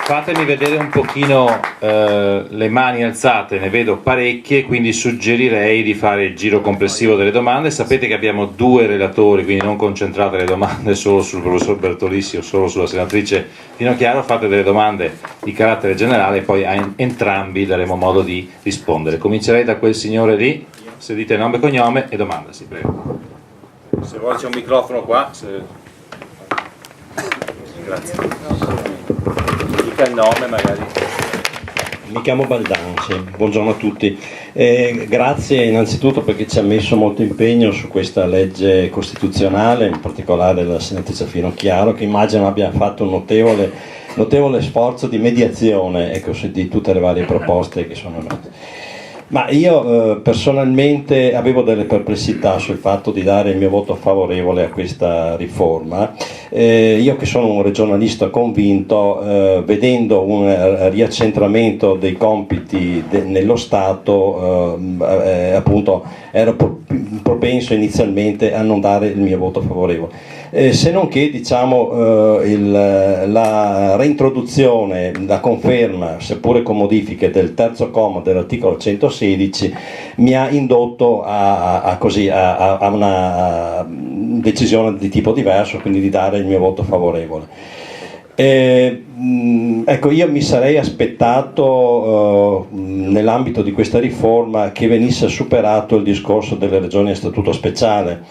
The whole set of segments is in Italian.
Fatemi vedere un pochino le mani alzate, ne vedo parecchie, quindi suggerirei di fare il giro complessivo delle domande. Sapete che abbiamo due relatori, quindi non concentrate le domande solo sul professor Bertolissi o solo sulla senatrice Finocchiaro, fate delle domande di carattere generale e poi a entrambi daremo modo di rispondere. Comincerei da quel signore lì, se dite nome e cognome e domanda, sì, prego. Se vuole c'è un microfono qua. Grazie. Il nome magari. Mi chiamo Baldanzi, buongiorno a tutti. Grazie innanzitutto perché ci ha messo molto impegno su questa legge costituzionale, in particolare la senatrice Finocchiaro, che immagino abbia fatto un notevole sforzo di mediazione, ecco, di tutte le varie proposte che sono nate. Ma io personalmente avevo delle perplessità sul fatto di dare il mio voto favorevole a questa riforma. Io che sono un regionalista convinto, vedendo un riaccentramento dei compiti nello Stato, appunto ero propenso inizialmente a non dare il mio voto favorevole. Se non che diciamo la reintroduzione, la conferma, seppure con modifiche, del terzo comma dell'articolo 116 mi ha indotto a una decisione di tipo diverso, quindi di dare il mio voto favorevole. Ecco, io mi sarei aspettato nell'ambito di questa riforma che venisse superato il discorso delle regioni a statuto speciale.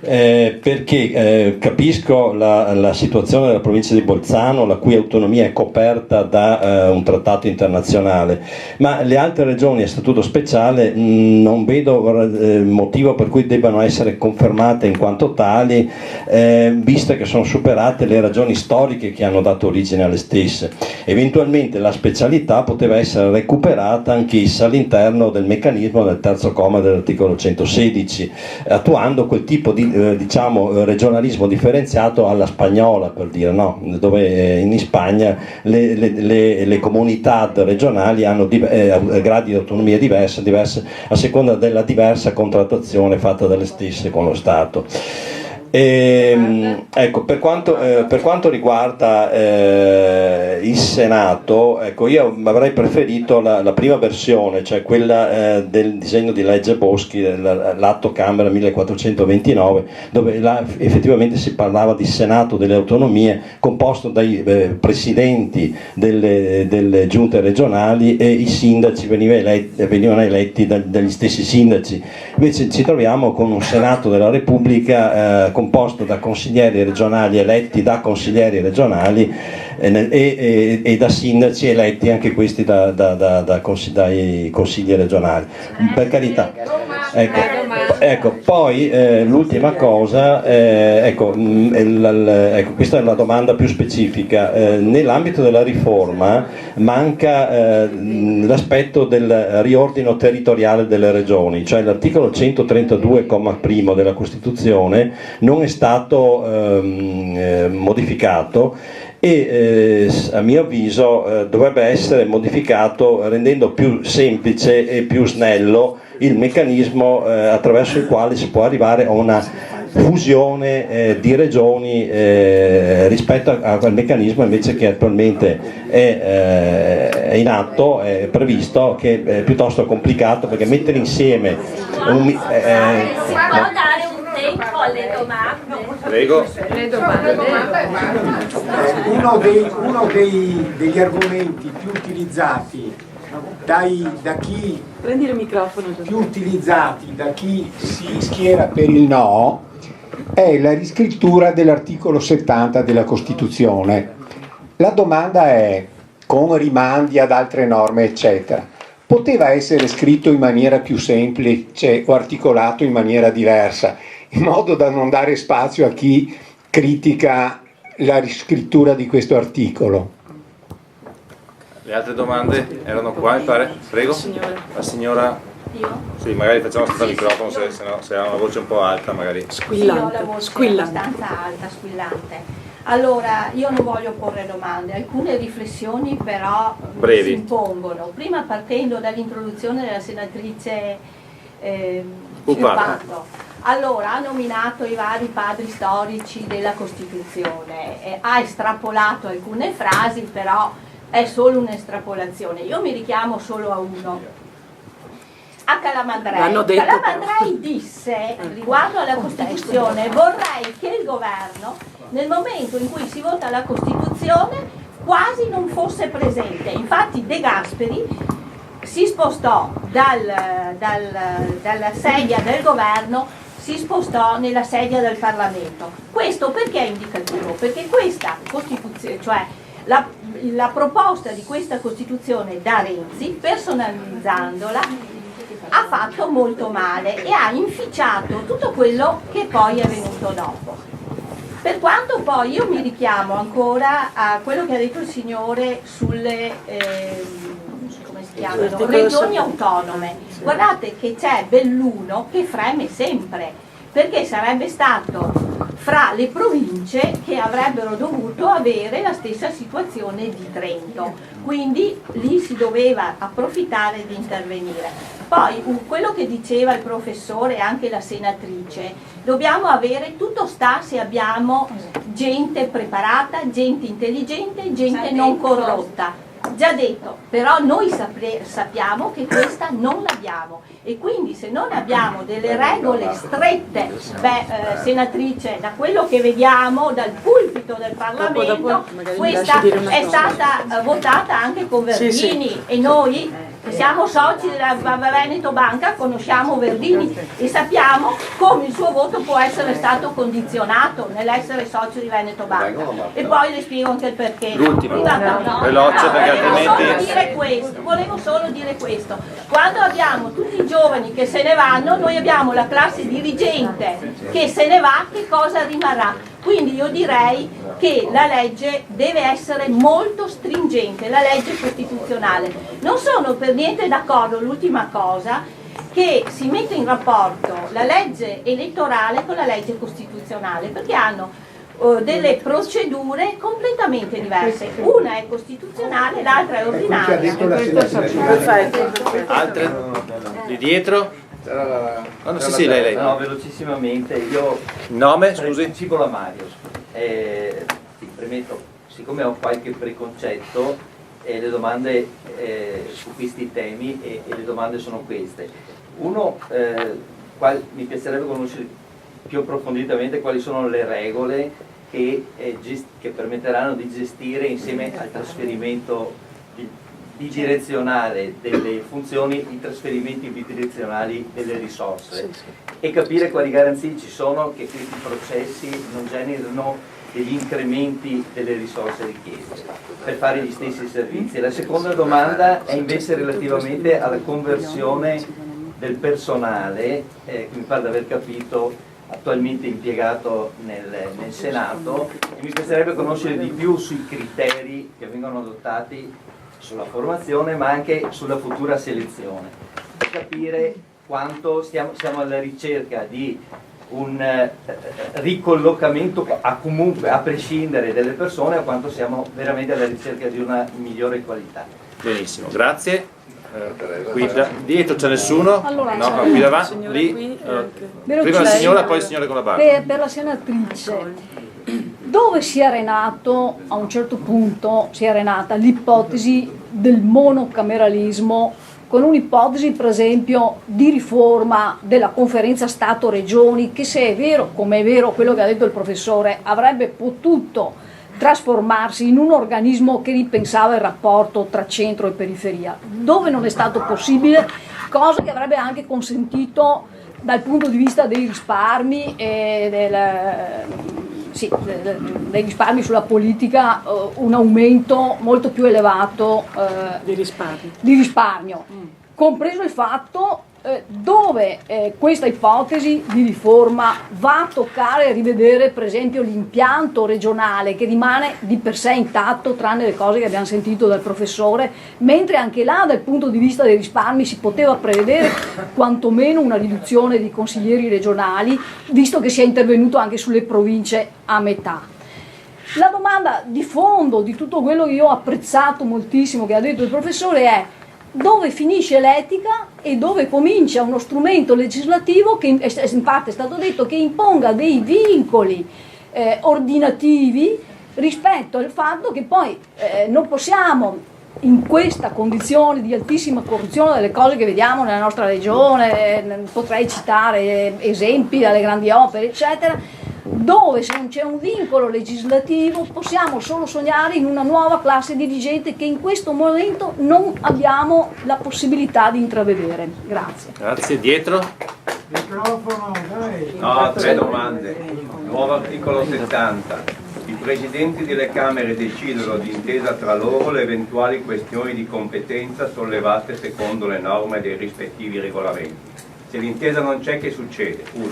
Perché capisco la situazione della provincia di Bolzano, la cui autonomia è coperta da un trattato internazionale, ma le altre regioni a statuto speciale non vedo motivo per cui debbano essere confermate in quanto tali, visto che sono superate le ragioni storiche che hanno dato origine alle stesse. Eventualmente la specialità poteva essere recuperata anch'essa all'interno del meccanismo del terzo comma dell'articolo 116, attuando quel tipo di diciamo regionalismo differenziato alla spagnola, per dire, no? Dove in Spagna le comunità regionali hanno gradi di autonomia diverse a seconda della diversa contrattazione fatta dalle stesse con lo Stato. Ecco, per quanto riguarda il Senato, ecco, io avrei preferito la prima versione, cioè quella del disegno di legge Boschi, l'atto Camera 1429, dove là effettivamente si parlava di Senato delle autonomie composto dai presidenti delle giunte regionali, e i sindaci venivano eletti dagli stessi sindaci. Invece ci troviamo con un Senato della Repubblica composto da consiglieri regionali eletti da consiglieri regionali e da sindaci eletti anche questi dai consigli regionali. Per carità. Ecco, poi l'ultima cosa, ecco, questa è una domanda più specifica. Nell'ambito della riforma manca l'aspetto del riordino territoriale delle regioni, cioè l'articolo 132, comma primo della Costituzione non è stato modificato e a mio avviso dovrebbe essere modificato rendendo più semplice e più snello il meccanismo attraverso il quale si può arrivare a una fusione di regioni rispetto al meccanismo invece che attualmente è in atto, è previsto, che è piuttosto complicato, perché mettere insieme alle domande. Prego. Uno degli argomenti più utilizzati da chi prendi il microfono, più utilizzati da chi si schiera per il no è la riscrittura dell'articolo 70 della Costituzione. La domanda è, con rimandi ad altre norme eccetera, poteva essere scritto in maniera più semplice o articolato in maniera diversa, in modo da non dare spazio a chi critica la riscrittura di questo articolo? Le altre domande erano qua, mi pare? Prego. La signora. Io? Sì, magari facciamo senza microfono, se ha una voce un po' alta magari. Squillante. Sì, ho la voce abbastanza alta, squillante. Allora, io non voglio porre domande, alcune riflessioni però brevi si impongono. Prima partendo dall'introduzione della senatrice Puppato. Allora, ha nominato i vari padri storici della Costituzione, ha estrapolato alcune frasi, però è solo un'estrapolazione. Io mi richiamo solo a uno, a Calamandrei. Calamandrei disse riguardo alla Costituzione: vorrei che il governo, nel momento in cui si vota la Costituzione, quasi non fosse presente. Infatti De Gasperi si spostò dalla sedia del governo, si spostò nella sedia del Parlamento. Questo perché è indicativo? Perché questa Costituzione, cioè la proposta di questa Costituzione da Renzi, personalizzandola, ha fatto molto male e ha inficiato tutto quello che poi è venuto dopo. Per quanto poi io mi richiamo ancora a quello che ha detto il signore sulle come si chiamano, regioni autonome. Guardate che c'è Belluno che freme sempre, perché sarebbe stato fra le province che avrebbero dovuto avere la stessa situazione di Trento, quindi lì si doveva approfittare di intervenire. Poi quello che diceva il professore e anche la senatrice, dobbiamo avere, tutto sta se abbiamo gente preparata, gente intelligente, gente non corrotta. Già detto, però noi sappiamo che questa non l'abbiamo, e quindi se non abbiamo delle regole strette, senatrice, da quello che vediamo dal pulpito del Parlamento, questa è stata votata anche con Verdini, e noi che siamo soci della Veneto Banca conosciamo Verdini e sappiamo come il suo voto può essere stato condizionato nell'essere socio di Veneto Banca, e poi le spiego anche il perché. L'ultimo, veloce, perché altrimenti... Volevo solo dire questo: quando abbiamo tutti i giovani che se ne vanno, noi abbiamo la classe dirigente che se ne va, che cosa rimarrà? Quindi io direi che la legge deve essere molto stringente, la legge costituzionale. Non sono per niente d'accordo, l'ultima cosa, che si mette in rapporto la legge elettorale con la legge costituzionale, perché hanno delle procedure completamente diverse. Una è costituzionale, l'altra è ordinaria. Altre? Di dietro? Lei. No, velocissimamente, io... Nome, scusi? Cipolla Mario. Ti premetto, siccome ho qualche preconcetto, le domande su questi temi, e le domande sono queste. Uno, mi piacerebbe conoscere più approfonditamente quali sono le regole che permetteranno di gestire, insieme al trasferimento bidirezionale delle funzioni, i trasferimenti bidirezionali delle risorse, e capire quali garanzie ci sono che questi processi non generino degli incrementi delle risorse richieste per fare gli stessi servizi. La seconda domanda è invece relativamente alla conversione del personale, che mi pare di aver capito attualmente impiegato nel Senato, e mi piacerebbe conoscere di più sui criteri che vengono adottati sulla formazione, ma anche sulla futura selezione, per capire quanto siamo alla ricerca di un ricollocamento comunque a prescindere delle persone, o quanto siamo veramente alla ricerca di una migliore qualità. Benissimo, grazie. Qui dietro c'è nessuno? Allora, no, qui davanti, lì. Prima la signora, poi il signore con la barba. Per la senatrice, dove si è arenato, a un certo punto si è arenata l'ipotesi del monocameralismo, con un'ipotesi per esempio di riforma della conferenza Stato-Regioni, che, se è vero, come è vero quello che ha detto il professore, avrebbe potuto trasformarsi in un organismo che ripensava il rapporto tra centro e periferia, dove non è stato possibile, cosa che avrebbe anche consentito dal punto di vista dei risparmi e dei risparmi sulla politica, un aumento molto più elevato di risparmio. Compreso il fatto dove questa ipotesi di riforma va a toccare e rivedere per esempio l'impianto regionale, che rimane di per sé intatto tranne le cose che abbiamo sentito dal professore, mentre anche là dal punto di vista dei risparmi si poteva prevedere quantomeno una riduzione dei consiglieri regionali, visto che si è intervenuto anche sulle province a metà. La domanda di fondo di tutto quello che io ho apprezzato moltissimo che ha detto il professore è: dove finisce l'etica e dove comincia uno strumento legislativo che in parte è stato detto che imponga dei vincoli ordinativi rispetto al fatto che poi non possiamo, in questa condizione di altissima corruzione delle cose che vediamo nella nostra regione, potrei citare esempi dalle grandi opere eccetera, dove se non c'è un vincolo legislativo possiamo solo sognare in una nuova classe dirigente che in questo momento non abbiamo la possibilità di intravedere. Grazie. Grazie. Dietro? Microfono, dai. No, 3 domande. Nuovo articolo 70. I presidenti delle Camere decidono d'intesa tra loro le eventuali questioni di competenza sollevate secondo le norme dei rispettivi regolamenti. Se l'intesa non c'è, che succede? 1.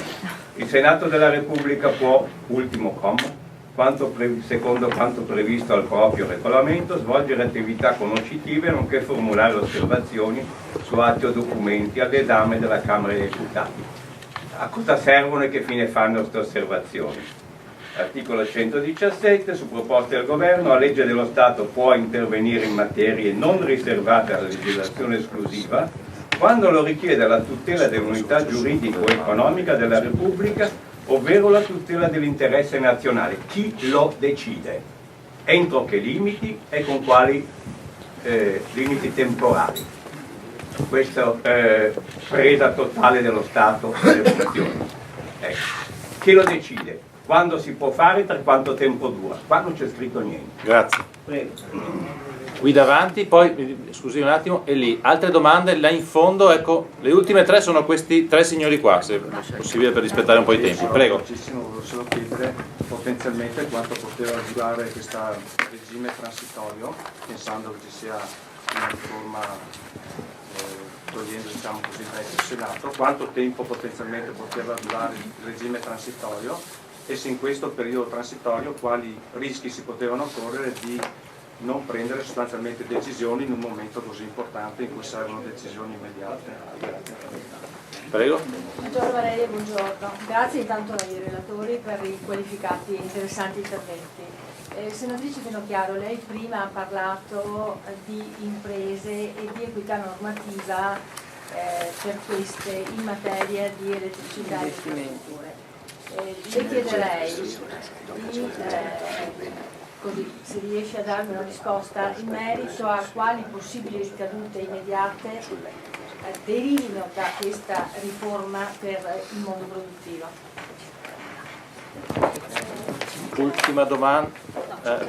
Il Senato della Repubblica può, ultimo comma, secondo quanto previsto al proprio regolamento, svolgere attività conoscitive nonché formulare osservazioni su atti o documenti all'esame della Camera dei Deputati. A cosa servono e che fine fanno queste osservazioni? Articolo 117, su proposta del Governo, la legge dello Stato può intervenire in materie non riservate alla legislazione esclusiva quando lo richiede la tutela dell'unità giuridico-economica della Repubblica, ovvero la tutela dell'interesse nazionale. Chi lo decide? Entro che limiti e con quali limiti temporali? Questa presa totale dello Stato delle funzioni. Ecco. Chi lo decide? Quando si può fare, per quanto tempo dura? Qua non c'è scritto niente. Grazie. Prego. Qui davanti, poi scusi un attimo, e lì. Altre domande? Là in fondo, ecco, le ultime 3 sono questi 3 signori qua, se è possibile per rispettare un po' i tempi. Prego. Volevo solo chiedere potenzialmente quanto poteva durare questo regime transitorio, pensando che ci sia una riforma togliendo, diciamo così, il vecchio Senato, quanto tempo potenzialmente poteva durare il regime transitorio e se in questo periodo transitorio quali rischi si potevano correre di non prendere sostanzialmente decisioni in un momento così importante in cui servono decisioni immediate. Prego. Buongiorno Valeria, buongiorno. Grazie intanto ai relatori per i qualificati e interessanti interventi. Senatrice Finocchiaro, lei prima ha parlato di imprese e di equità normativa per queste in materia di elettricità e infrastrutture. Le chiederei di, così se riesce a darmi una risposta in merito a quali possibili ricadute immediate derivino da questa riforma per il mondo produttivo. Ultima domanda,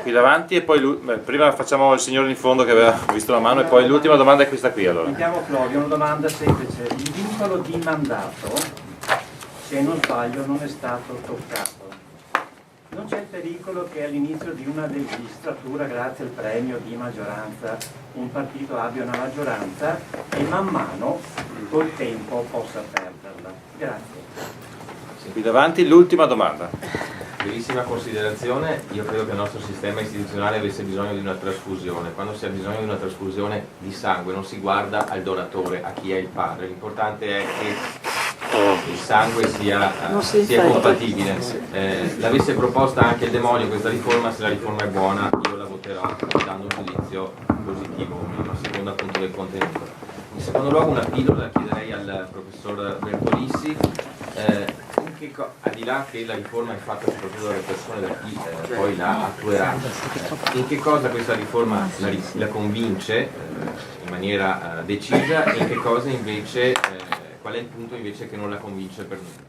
qui davanti e poi prima facciamo il signore in fondo che aveva visto la mano e poi l'ultima domanda è questa qui allora. Mi chiamo Claudio, una domanda semplice. Il vincolo di mandato, se non sbaglio, non è stato toccato. Non c'è il pericolo che all'inizio di una legislatura, grazie al premio di maggioranza, un partito abbia una maggioranza e man mano col tempo possa perderla? Grazie. Qui davanti l'ultima domanda. Bellissima considerazione, io credo che il nostro sistema istituzionale avesse bisogno di una trasfusione. Quando si ha bisogno di una trasfusione di sangue non si guarda al donatore, a chi è il padre, l'importante è che il sangue sia compatibile. L'avesse proposta anche il demonio questa riforma, se la riforma è buona io la voterò dando un giudizio positivo, a seconda appunto del contenuto. In secondo luogo una pillola chiederei al professor Bertolissi, al di là che la riforma è fatta soprattutto dalle persone, da chi poi la attuerà, in che cosa questa riforma la convince in maniera decisa e in che cosa invece, qual è il punto invece che non la convince per nulla?